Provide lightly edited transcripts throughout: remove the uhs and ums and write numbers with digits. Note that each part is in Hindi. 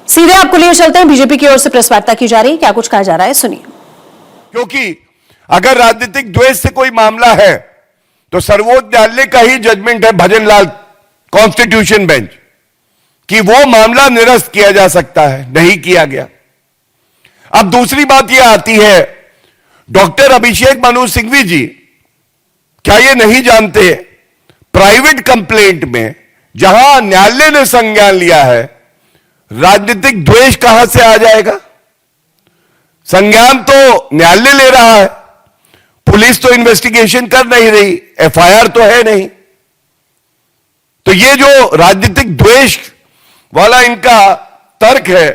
सीधे आपको लिए चलते हैं, बीजेपी की ओर से प्रेस वार्ता की जा रही है, क्या कुछ कहा जा रहा है सुनिए। क्योंकि अगर राजनीतिक द्वेष से कोई मामला है तो सर्वोच्च न्यायालय का ही जजमेंट है, भजनलाल कॉन्स्टिट्यूशन बेंच, कि वो मामला निरस्त किया जा सकता है, नहीं किया गया। अब दूसरी बात यह आती है, डॉक्टर अभिषेक मनु सिंघवी जी क्या ये नहीं जानते, प्राइवेट कंप्लेंट में जहां न्यायालय ने संज्ञान लिया है, राजनीतिक द्वेष कहां से आ जाएगा? संज्ञान तो न्यायालय ले रहा है, पुलिस तो इन्वेस्टिगेशन कर नहीं रही, एफआईआर तो है नहीं। तो ये जो राजनीतिक द्वेष वाला इनका तर्क है,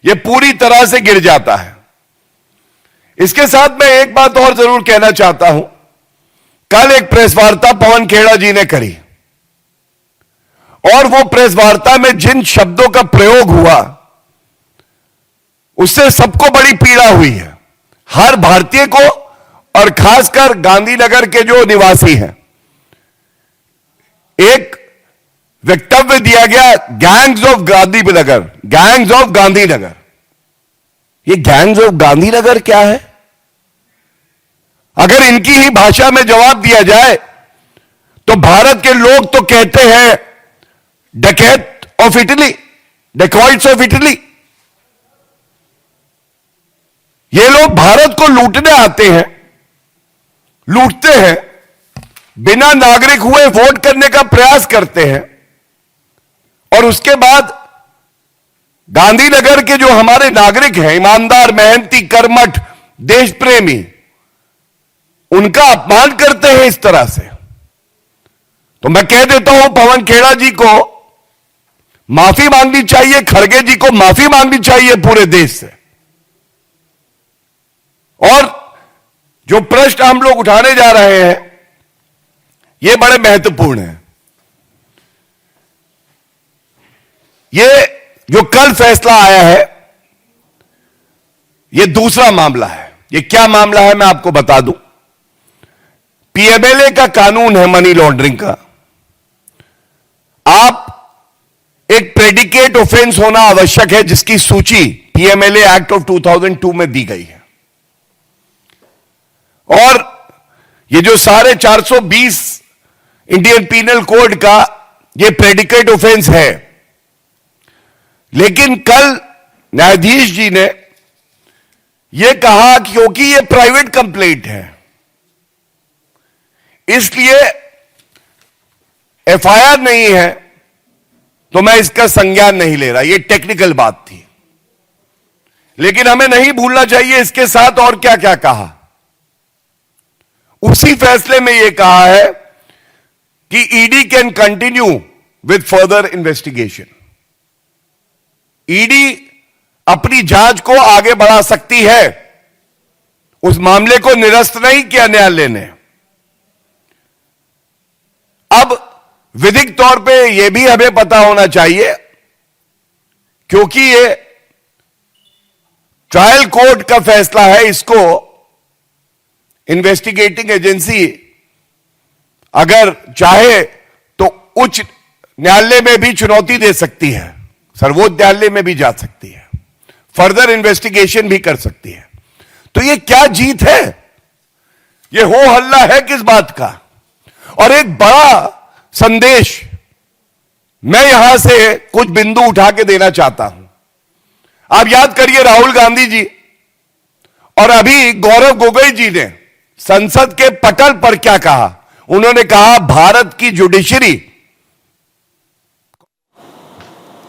ये पूरी तरह से गिर जाता है। इसके साथ मैं एक बात और जरूर कहना चाहता हूं। कल एक प्रेस वार्ता पवन खेड़ा जी ने करी और वो प्रेस वार्ता में जिन शब्दों का प्रयोग हुआ उससे सबको बड़ी पीड़ा हुई है, हर भारतीय को, और खासकर गांधीनगर के जो निवासी हैं। एक वक्तव्य दिया गया, gangs of Gandhinagar, gangs of Gandhinagar. ये गैंग्स ऑफ गांधीनगर क्या है? अगर इनकी ही भाषा में जवाब दिया जाए तो भारत के लोग तो कहते हैं डकैत of Italy, dacoits of Italy. ये लोग भारत को लूटने आते हैं, लूटते हैं, बिना नागरिक हुए वोट करने का प्रयास करते हैं, और उसके बाद गांधीनगर के जो हमारे नागरिक हैं, ईमानदार, मेहनती, कर्मठ, देश प्रेमी, उनका अपमान करते हैं इस तरह से। तो मैं कह देता हूं, पवन खेड़ा जी को माफी मांगनी चाहिए, खड़गे जी को माफी मांगनी चाहिए पूरे देश से। और जो प्रश्न हम लोग उठाने जा रहे हैं ये बड़े महत्वपूर्ण हैं। ये जो कल फैसला आया है, ये दूसरा मामला है। ये क्या मामला है मैं आपको बता दूं। पीएमएलए का कानून है मनी लॉन्ड्रिंग का। आप एक प्रेडिकेट ऑफेंस होना आवश्यक है, जिसकी सूची पीएमएलए एक्ट ऑफ 2002 में दी गई है। और ये जो सारे 420 इंडियन पीनल कोड का ये प्रेडिकेट ऑफेंस है। लेकिन कल न्यायाधीश जी ने यह कहा कि क्योंकि ये प्राइवेट कंप्लेंट है, इसलिए एफआईआर नहीं है, तो मैं इसका संज्ञान नहीं ले रहा। ये टेक्निकल बात थी, लेकिन हमें नहीं भूलना चाहिए इसके साथ और क्या क्या कहा। उसी फैसले में यह कहा है कि ED can continue with further investigation. ED अपनी जांच को आगे बढ़ा सकती है, उस मामले को निरस्त नहीं किया न्यायालय ने। अब विधिक तौर पे यह भी हमें पता होना चाहिए, क्योंकि ये ट्रायल कोर्ट का फैसला है, इसको इन्वेस्टिगेटिंग एजेंसी अगर चाहे तो उच्च न्यायालय में भी चुनौती दे सकती है, सर्वोच्च न्यायालय में भी जा सकती है, फर्दर इन्वेस्टिगेशन भी कर सकती है। तो ये क्या जीत है? ये हो हल्ला है किस बात का? और एक बड़ा संदेश मैं यहां से कुछ बिंदु उठा के देना चाहता हूं। आप याद करिए, राहुल गांधी जी और अभी गौरव गोगोई जी ने संसद के पटल पर क्या कहा। उन्होंने कहा भारत की जुडिशरी